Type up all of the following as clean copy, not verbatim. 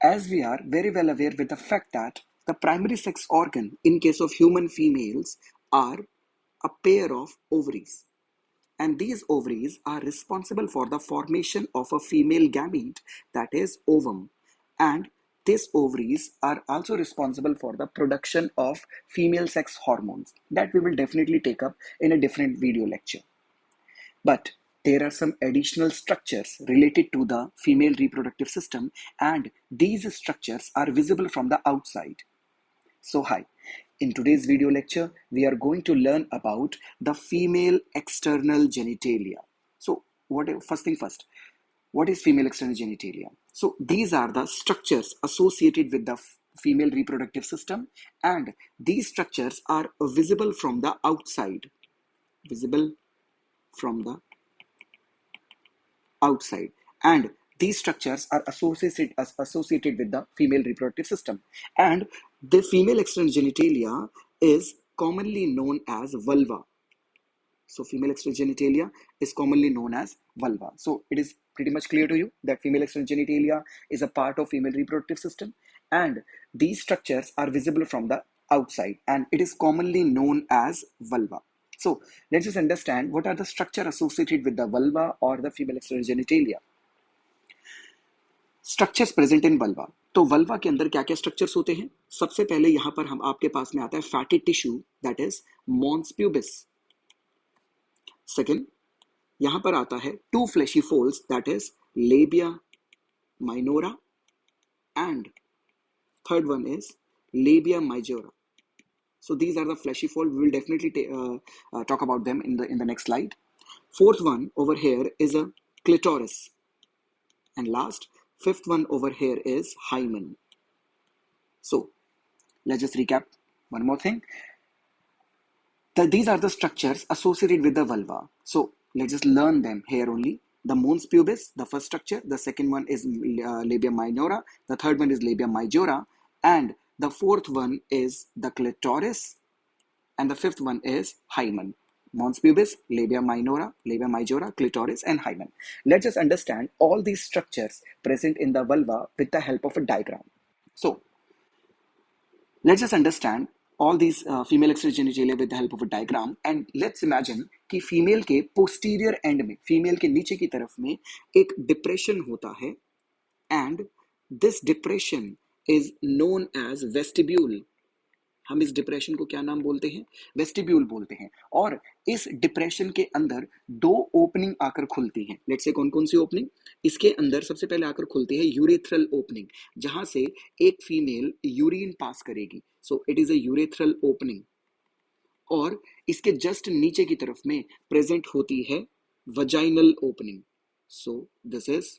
As we are very well aware with the fact that the primary sex organ in case of human females are a pair of ovaries, and these ovaries are responsible for the formation of a female gamete, that is ovum, and these ovaries are also responsible for the production of female sex hormones that we will definitely take up in a different video lecture. But there are some additional structures related to the female reproductive system, and these structures are visible from the outside. So hi, in today's video lecture, we are going to learn about the female external genitalia. So first thing first, what is female external genitalia? So these are the structures associated with the female reproductive system, and these structures are visible from the outside. Visible from the outside, and these structures are associated with the female reproductive system, and the female external genitalia is commonly known as vulva. So female external genitalia is commonly known as vulva. So it is pretty much clear to you that female external genitalia is a part of female reproductive system, and these structures are visible from the outside, and it is commonly known as vulva. So let's just understand what are the structure associated with the vulva or the female external genitalia. Structures present in vulva. तो vulva के अंदर क्या क्या structures होते हैं? सबसे पहले यहां पर हम आपके पास में आता है fatty tissue, that is mons pubis. Second, यहां पर आता है two fleshy folds, that is labia minora, and third one is labia majora. So these are the fleshy fold. We will definitely talk about them in the next slide. Fourth one over here is a clitoris, and last, fifth one over here is hymen. So let's just recap one more thing. These are the structures associated with the vulva. So let's just learn them here only. The mons pubis, the first structure. The second one is labia minora. The third one is labia majora, and the fourth one is the clitoris, and the fifth one is hymen. Mons pubis, labia minora, labia majora, clitoris, and hymen. Let's just understand all these structures present in the vulva with the help of a diagram. So let's just understand all these female external genitalia with the help of a diagram, and let's imagine कि female के posterior end में, female के नीचे की तरफ में एक depression होता है, and this depression is known as vestibule. हम इस डिप्रेशन को क्या नाम बोलते हैं? वेस्टिब्यूल बोलते हैं. और इस डिप्रेशन के अंदर दो ओपनिंग आकर खुलती हैं. लेट्स से कौन कौन सी ओपनिंग? इसके अंदर सबसे पहले आकर खुलती है यूरेथ्रल ओपनिंग, जहां से एक फीमेल यूरिन पास करेगी. सो it is a urethral opening. और इसके जस्ट नीचे की तरफ में प्रेजेंट होती है vaginal opening. So this is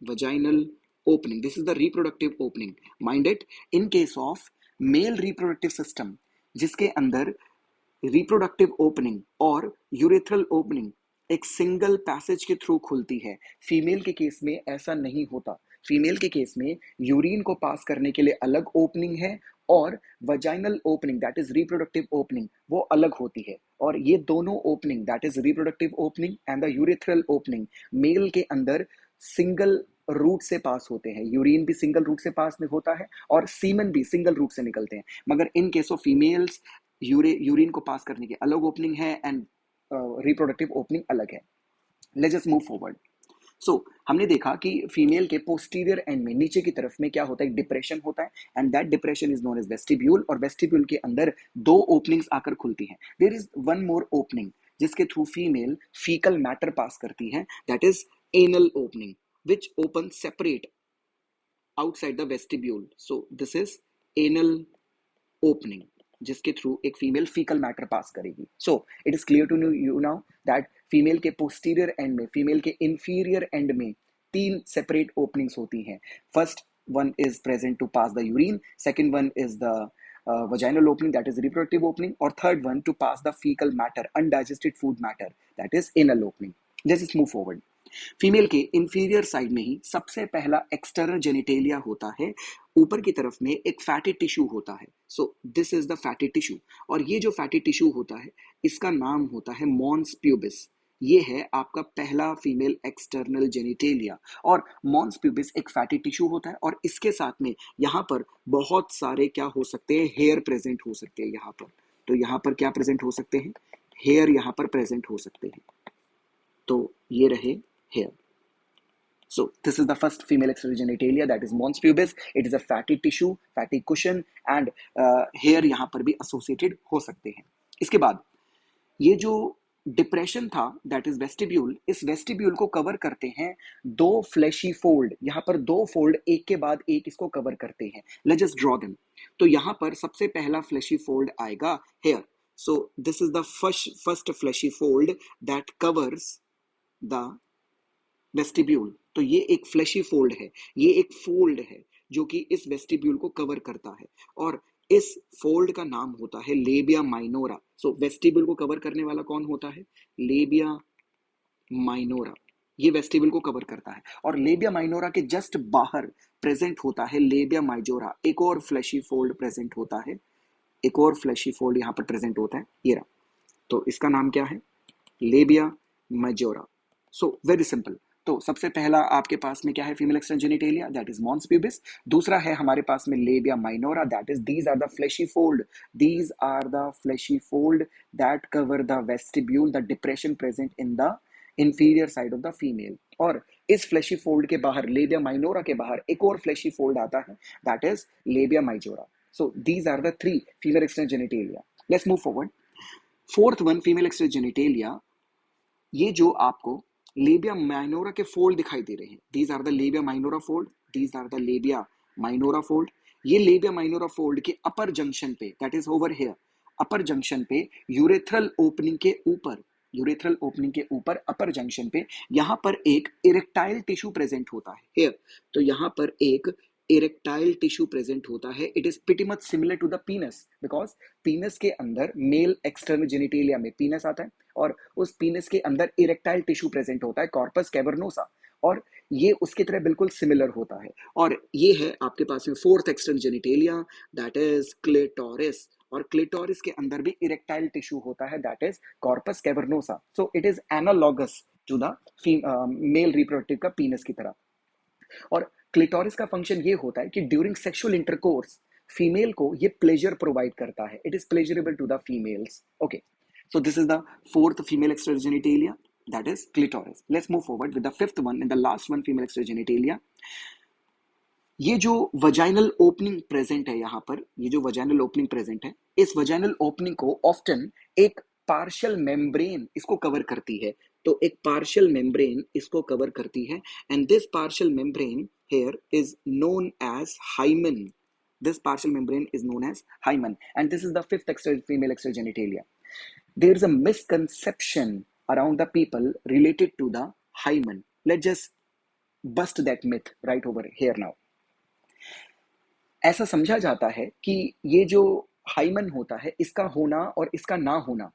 vaginal opening. This is the reproductive opening. Mind it, in case of male reproductive system, जिसके अंदर reproductive opening और urethral opening एक सिंगल पैसेज के थ्रू खुलती है. फीमेल के केस में ऐसा नहीं होता. फीमेल के केस में यूरिन को पास करने के लिए अलग ओपनिंग है, और vaginal opening, that is reproductive opening, वो अलग होती है. और ये दोनों opening, that is reproductive opening and the urethral opening, male के अंदर सिंगल रूट से पास होते हैं. यूरिन भी सिंगल रूट से पास में होता है, और सीमन भी सिंगल रूट से निकलते हैं. मगर in case of females urine को पास करने की अलग ओपनिंग है, एंड रिप्रोडक्टिव ओपनिंग अलग है. Let's just move forward. So हमने देखा कि फीमेल के पोस्टीरियर एंड में नीचे की तरफ में क्या होता है? डिप्रेशन होता है, and that depression is known as vestibule. और वेस्टिब्यूल के अंदर दो ओपनिंग्स आकर खुलती हैं. There is one more opening जिसके through female faecal matter pass करती है, that is anal opening, which opens separate outside the vestibule. So this is anal opening, जिसके थ्रू एक फीमेल फीकल मैटर पास करेगी. So it is clear to you now that female के posterior end में, female के inferior and में तीन separate openings होती हैं. First one is present to pass the urine, second one is the vaginal opening, that is reproductive opening, or third one to pass the fecal matter, undigested food matter, that is anal opening. Let's just move forward. Female के inferior side में ही सबसे पहला external genitalia होता है. ऊपर की तरफ में एक फैटी टिश्यू होता है. सो this is the fatty tissue, और ये जो फैटी टिश्यू होता है इसका नाम होता है मॉन्स प्यूबिस. ये है आपका पहला फीमेल एक्सटर्नल जेनिटेलिया। और मॉन्स प्यूबिस एक फैटी टिश्यू होता है और इसके साथ में यहाँ पर बहुत सारे क्या हो सकते हैं, हेयर प्रेजेंट हो सकते हैं यहाँ पर। तो यहाँ पर क्या प्रेजेंट हो सकते हैं, हेयर यहाँ पर प्रेजेंट हो सकते हैं। तो ये रहे hair. So this is the first female external genitalia, that is mons pubis. It is a fatty tissue, fatty cushion, and hair यहाँ पर भी associated हो सकते हैं। इसके बाद ये जो डिप्रेशन था, दैट इज वेस्टिब्यूल, इस वेस्टिब्यूल को कवर करते हैं दो फ्लैशी फोल्ड। यहाँ पर दो फोल्ड एक के बाद एक इसको कवर करते हैं। Let's just draw them. तो यहाँ पर सबसे पहला फ्लैशी फोल्ड आएगा here. So this is the first fleshy fold that covers the vestibule. तो ये एक फ्लैशी फोल्ड है, ये एक फोल्ड है जो कि इस वेस्टिब्यूल को कवर करता है और इस फोल्ड का नाम होता है लेबिया माइनोरा। सो वेस्टिब्यूल को कवर करने वाला कौन होता है, लेबिया माइनोरा। ये वेस्टिब्यूल को कवर करता है और लेबिया माइनोरा के जस्ट बाहर प्रेजेंट होता है लेबिया माइजोरा। एक और फ्लैशी फोल्ड प्रेजेंट होता है, एक और फ्लैशी फोल्ड यहाँ पर प्रेजेंट होता है, ये रहा। तो इसका नाम क्या है, लेबिया माइजोरा। So very simple. तो सबसे पहला आपके पास में क्या है, female external genitalia, that is mons pubis. दूसरा है हमारे पास में labia minora, that is these are the fleshy fold, these are the fleshy fold that cover the vestibule, the depression present in the inferior side of the female. और इस flashy fold के बाहर, labia minora के बाहर एक और flashy fold आता है, that is labia majora. So these are the three female external genitalia. Let's move forward. Fourth one, female external genitalia. ये जो आपको लेबिया माइनोरा के फोल्ड दिखाई दे रहे हैं, these are the labia minora fold, these are the labia minora fold. ये labia minora fold के अपर जंक्शन पे, that is over here, upper junction पे यूरेथ्रल ओपनिंग के ऊपर, यूरेथ्रल ओपनिंग के ऊपर अपर जंक्शन पे यहाँ पर एक इरेक्टाइल टिश्यू प्रेजेंट होता है हेयर। तो यहाँ पर एक इरेक्टाइल टिश्यू प्रेजेंट होता है। It is pretty much similar to the penis, because penis के अंदर मेल एक्सटर्नल जेनिटेलिया में पीनस आता है और उस पीनस के अंदर इरेक्टाइल टिश्यू प्रेजेंट होता है, कॉर्पस कैवर्नोसा, और ये उसकी तरह बिल्कुल सिमिलर होता है। और ये है आपके पास में fourth external genitalia, that is clitoris. और क्लेटोरिस के अंदर भी इरेक्टाइल टिश्यू होता है, that is corpus cavernosa. So it is analogous to the male reproductive का पीनस की तरह। और क्लिटोरिस का फंक्शन ये होता है कि ड्यूरिंग सेक्सुअल इंटरकोर्स फीमेल को ये प्लेजर प्रोवाइड करता है, it is pleasurable to the females. Okay, so this is the fourth female external genitalia, that is clitoris. Let's move forward with the fifth one and the last one, female external genitalia. ये जो vaginal opening present है यहाँ पर, ये जो vaginal opening present है, इस vaginal opening को ऑफ्टन एक पार्शियल मेम्ब्रेन इसको कवर करती है। तो एक पार्शियल मेम्ब्रेन इसको कवर करती है and this partial membrane here is known as hymen. This partial membrane is known as hymen, and this is the fifth female external genitalia. There is a misconception around the people related to the hymen. Let's just bust that myth right over here now. ऐसा समझा जाता है कि ये जो hymen होता है, इसका होना और इसका ना होना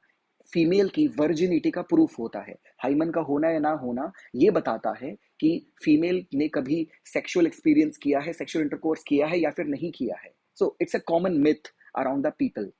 फीमेल की वर्जिनिटी का प्रूफ होता है। हाइमन का होना या ना होना ये बताता है कि फीमेल ने कभी सेक्सुअल एक्सपीरियंस किया है, सेक्सुअल इंटरकोर्स किया है या फिर नहीं किया है। So it's a common myth around the people.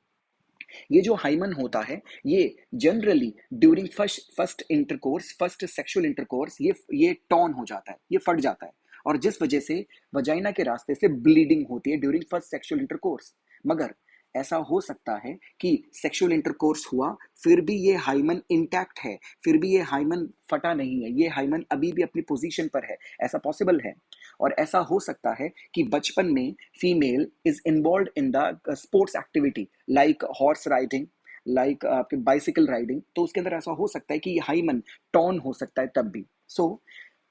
ये जो हाइमन होता है ये generally during first intercourse, first sexual intercourse ये टॉर्न हो जाता है, ये फट जाता है और जिस वजह से वजाइना के रास्ते से ब्लीडिंग होती है ड्यूरिंग फर्स्ट सेक्सुअल इंटरकोर्स। मगर ऐसा हो सकता है कि सेक्सुअल इंटरकोर्स हुआ फिर भी ये हाइमन इंटैक्ट है, फिर भी ये हाइमन फटा नहीं है, ये हाइमन अभी भी अपनी पोजीशन पर है, ऐसा पॉसिबल है। और ऐसा हो सकता है कि बचपन में female is involve in the sports activity like horse riding, like आपके बाइसिकल राइडिंग, तो उसके अंदर ऐसा हो सकता है कि हाइमन टॉर्न हो सकता है तब भी। सो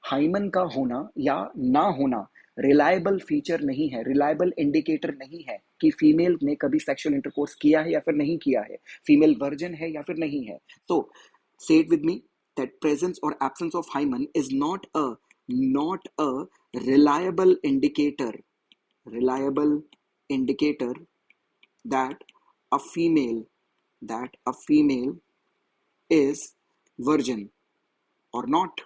हाइमन का होना या ना होना रिलायबल फीचर नहीं है, रिलायबल इंडिकेटर नहीं है कि फीमेल ने कभी सेक्सुअल इंटरकोर्स किया है या फिर नहीं किया है, फीमेल वर्जिन है या फिर नहीं है। तो say it with me that presence और absence of hymen is not a reliable indicator that a female is virgin or not.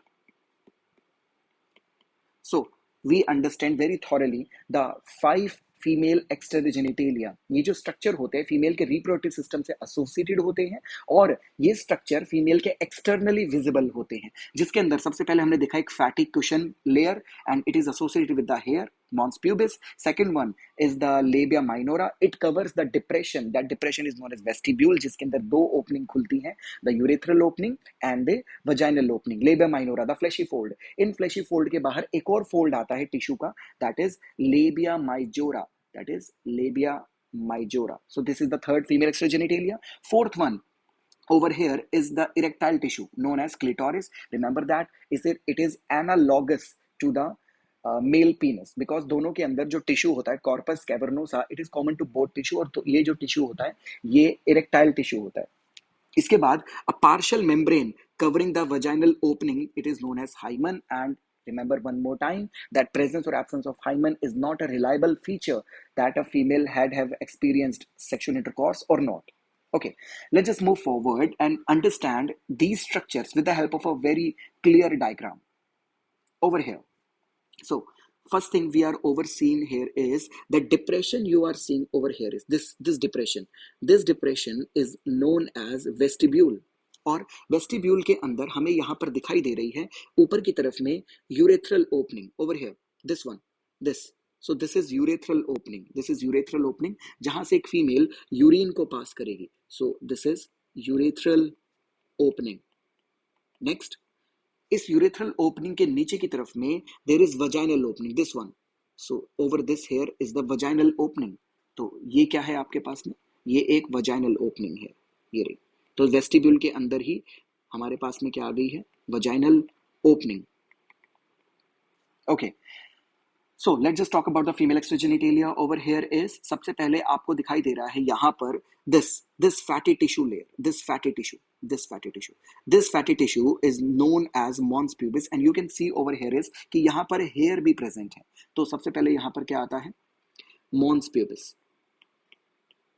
So we understand very thoroughly the 5 female external genitalia, ये जो structure होते हैं female के reproductive system से associated होते हैं और ये स्ट्रक्चर फीमेल के एक्सटर्नली विजिबल होते हैं, जिसके अंदर सबसे पहले हमने देखा एक fatty cushion layer and it is associated with the hair mons pubis. Second one is the labia minora. It covers the depression. That depression is known as vestibule, जिसके अंदर दो ओपनिंग खुलती हैं, the urethral opening and the vaginal opening. Labia minora, the fleshy fold. In fleshy fold के बाहर एक और fold आता है टिश्यू का, that is labia majora. That is labia majora. So this is the third female external genitalia. Fourth one over here is the erectile tissue known as clitoris. Remember that it is analogous to the male penis, because दोनों के अंदर जो tissue होता है corpus cavernosa, it is common to both tissue, और तो ये जो टिश्यू होता है ये इरेक्टाइल टिश्यू होता है. इसके बाद a partial membrane covering the vaginal opening, it is known as hymen. And remember one more time that presence or absence of hymen is not a reliable feature that a female had have experienced sexual intercourse or not. Okay, let's just move forward and understand these structures with the help of a very clear diagram over here. So first thing we are overseeing here is the depression you are seeing over here is this depression. This depression is known as vestibule. और vestibule के अंदर हमें यहाँ पर दिखाई दे रही है ऊपर की तरफ में urethral opening over here, this one, this. So this is urethral opening, this is urethral opening जहां से एक फीमेल यूरिन को पास करेगी. So this is urethral opening. Next, इस यूरेथ्रल ओपनिंग के नीचे की तरफ में there is vaginal opening, this one. So over this here is the vaginal opening. तो ये क्या है आपके पास में, ये एक वजाइनल ओपनिंग है, ये रही. तो वेस्टिब्यूल के अंदर ही हमारे पास में क्या आ गई है, vaginal opening. Okay, so let's just talk about the female external genitalia. Over here is, सबसे पहले आपको दिखाई दे रहा है यहाँ पर this fatty tissue layer, this fatty tissue is known as mons pubis, and you can see over here is कि यहाँ पर hair भी present है. तो सबसे पहले यहाँ पर क्या आता है, mons pubis.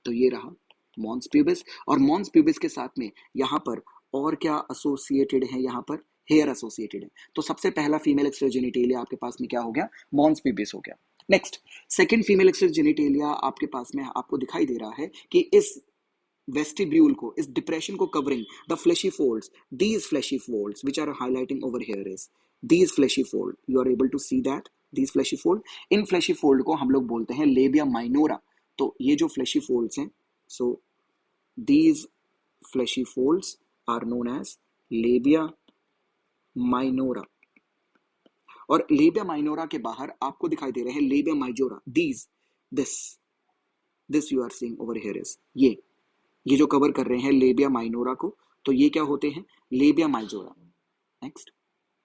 तो ये रहा mons pubis, और mons pubis के साथ में यहाँ पर और क्या एसोसिएटेड है, यहाँ पर हेयर एसोसिएटेड है. तो सबसे पहला फीमेल एक्सटर्नल जेनिटेलिया आपके पास में क्या हो गया, mons pubis हो गया. Next, second female external genitalia आपके पास में आपको दिखाई दे रहा है कि इस वेस्टिब्यूल को, इस डिप्रेशन को covering the fleshy folds, these fleshy folds which are highlighting over here is these fleshy fold, you are able to see that these fleshy fold. In fleshy fold को हम लोग बोलते हैं labia minora. तो ये जो fleshy folds हैं, so these fleshy folds are known as labia minora. और labia minora के बाहर आपको दिखाई दे रहे हैं labia majora. this you are seeing over here is ये जो कवर कर रहे हैं लेबिया माइनोरा को, तो ये क्या होते हैं, labia majora. Next,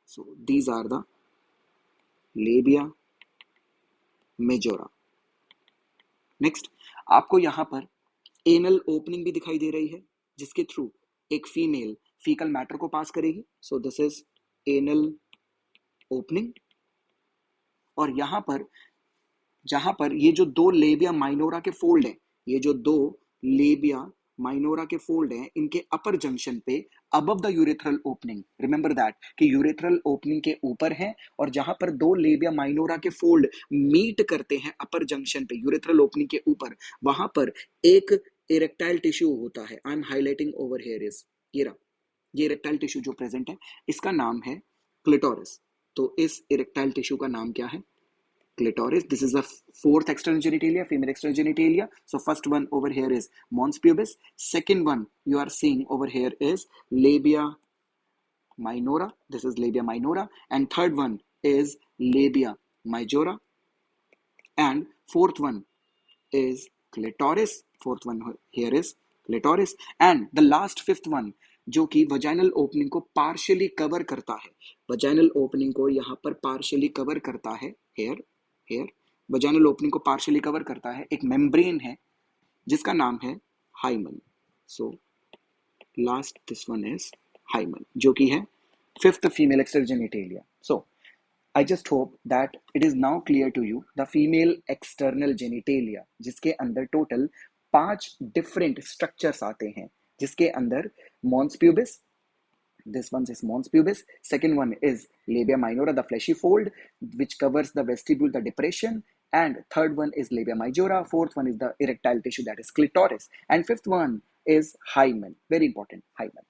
so these are the labia majora. Next, आपको यहां पर एनल ओपनिंग भी दिखाई दे रही है जिसके थ्रू एक फीमेल फीकल मैटर को पास करेगी. So this is anal opening. और यहां पर जहां पर ये जो दो लेबिया माइनोरा के फोल्ड हैं, ये जो दो लेबिया माइनोरा के फोल्ड हैं, इनके अपर जंक्शन पे above the urethral opening, remember that कि यूरेथ्रल ओपनिंग के ऊपर है, और जहां पर दो लेबिया माइनोरा के फोल्ड मीट करते हैं अपर जंक्शन पे यूरेथ्रल ओपनिंग के ऊपर, वहां पर एक इरेक्टाइल टिश्यू होता है. I am highlighting over here is, ये इरेक्टाइल टिश्यू जो प्रेजेंट है इसका नाम है क्लिटोरिस. तो इस इरेक्टाइल टिश्यू का नाम क्या है, clitoris. This is the fourth external genitalia, female external genitalia. So first one over here is mons pubis. Second one you are seeing over here is labia minora. This is labia minora. And third one is labia majora. And fourth one is clitoris. Fourth one here is clitoris. And the last fifth one जो कि vaginal opening को partially cover करता है, vaginal opening को यहाँ पर partially cover करता है, हेयर वजाइनल ओपनिंग को पार्शियली कवर करता है एक मेम्ब्रेन है जिसका नाम है hymen. So last this one is hymen, जो कि है fifth female external genitalia. So I just hope that it is now clear to you the female external genitalia, जिसके अंदर टोटल 5 डिफरेंट स्ट्रक्चर्स आते हैं, जिसके अंदर mons pubis, This one is mons pubis. Second one is labia minora, the fleshy fold, which covers the vestibule, the depression. And third one is labia majora. Fourth one is the erectile tissue, that is clitoris. And fifth one is hymen. Very important, hymen.